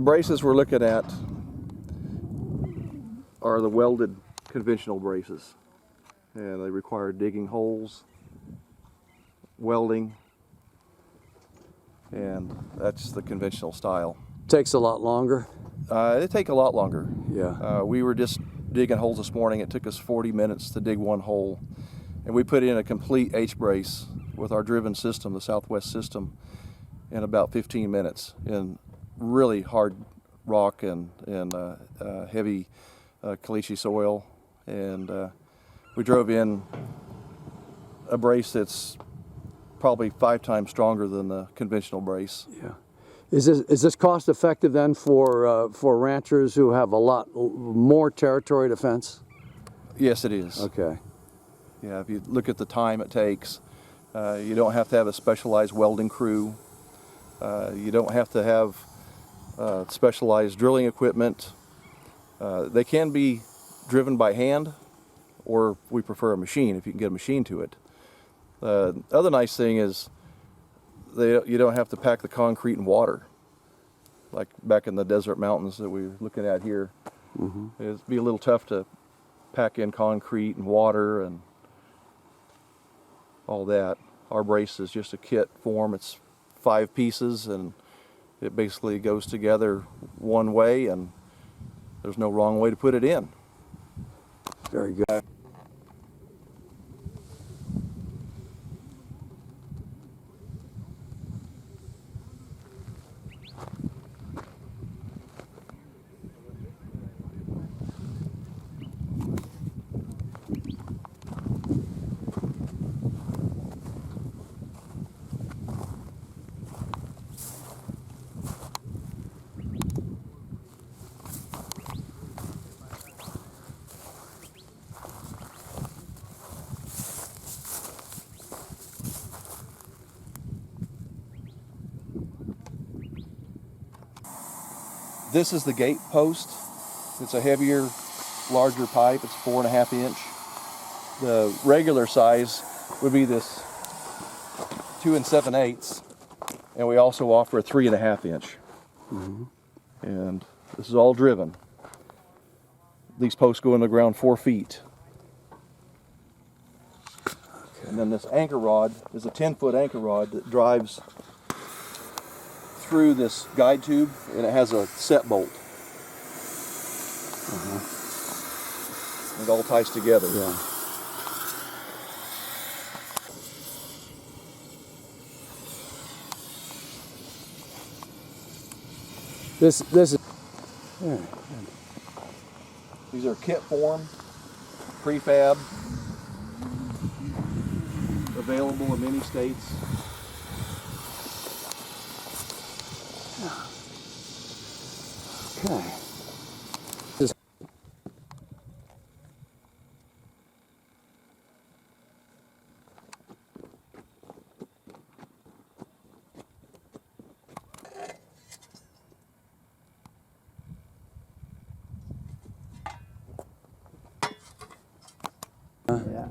braces we're looking at are the welded conventional braces, and they require digging holes, welding, and that's the conventional style. Takes a lot longer. It take a lot longer. Yeah. We were just digging holes this morning. It took us 40 minutes to dig one hole, and we put in a complete H-brace with our driven system, the Southwest system, in about 15 minutes in really hard rock and heavy caliche soil. And we drove in a brace that's probably 5 times stronger than the conventional brace. Yeah. Is this cost effective then for ranchers who have a lot more territory to fence? Yes, it is. Okay. Yeah, if you look at the time it takes, you don't have to have a specialized welding crew. You don't have to have specialized drilling equipment. They can be driven by hand, or we prefer a machine if you can get a machine to it. The other nice thing is you don't have to pack the concrete and water, like back in the desert mountains that we're looking at here. Mm-hmm. It'd be a little tough to pack in concrete and water and all that. Our brace is just a kit form. It's 5 pieces, and it basically goes together one way, and there's no wrong way to put it in. Very good. This is the gate post. It's a heavier, larger pipe. It's 4.5 inch. The regular size would be this 2 7/8, and we also offer a 3.5 inch. Mm-hmm. And this is all driven. These posts go in the ground 4 feet. Okay. And then this anchor rod is a 10-foot anchor rod that drives through this guide tube, and it has a set bolt. Uh-huh. It all ties together. Yeah. This is. Yeah. These are kit form, prefab, available in many states. Okay. Yeah.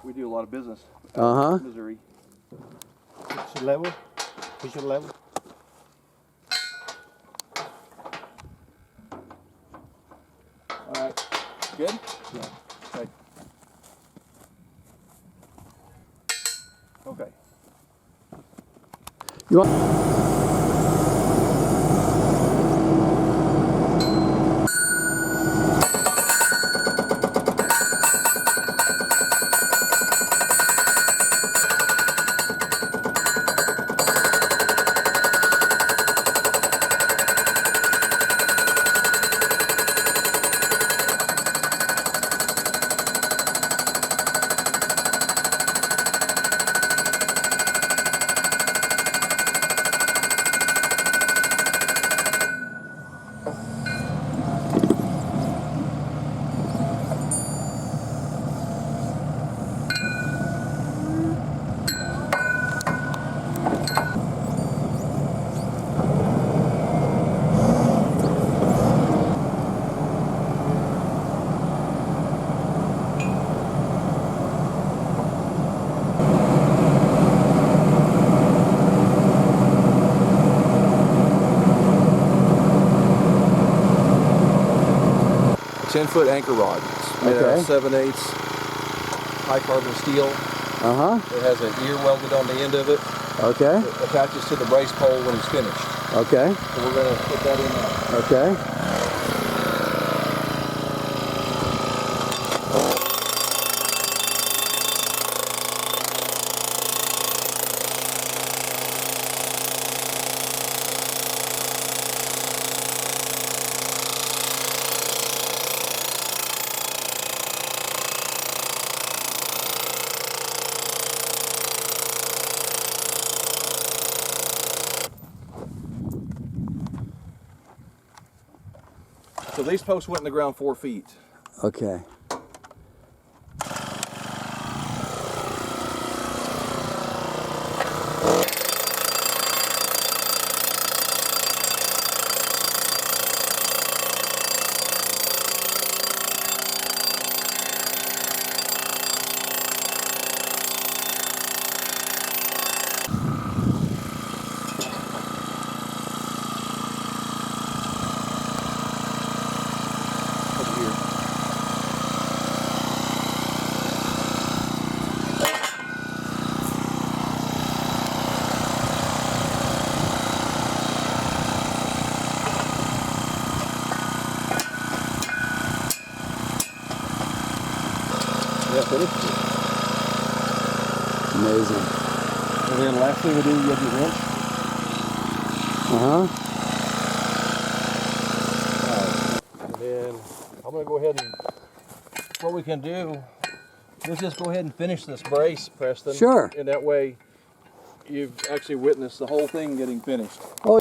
We do a lot of business out in Missouri. Pitch level. Pitch level. All right. Good? Yeah. Okay. Okay. You want? 10-foot anchor rod. It's made out Okay. of 7/8 high carbon steel. It has an ear welded on the end of it. Okay. It attaches to the brace pole when it's finished. Okay. So we're going to put that in now. Okay. So these posts went in the ground 4 feet. Okay. Over here. Yeah, finished. Amazing. And then last thing we do, you have your wrench. And then I'm going to go ahead and, what we can do, let's just go ahead and finish this brace, Preston. Sure. And that way you've actually witnessed the whole thing getting finished. Oh.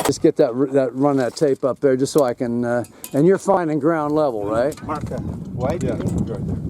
Just get run that tape up there just so I can, and you're finding ground level, right? Marker. Wide. Yeah, right there.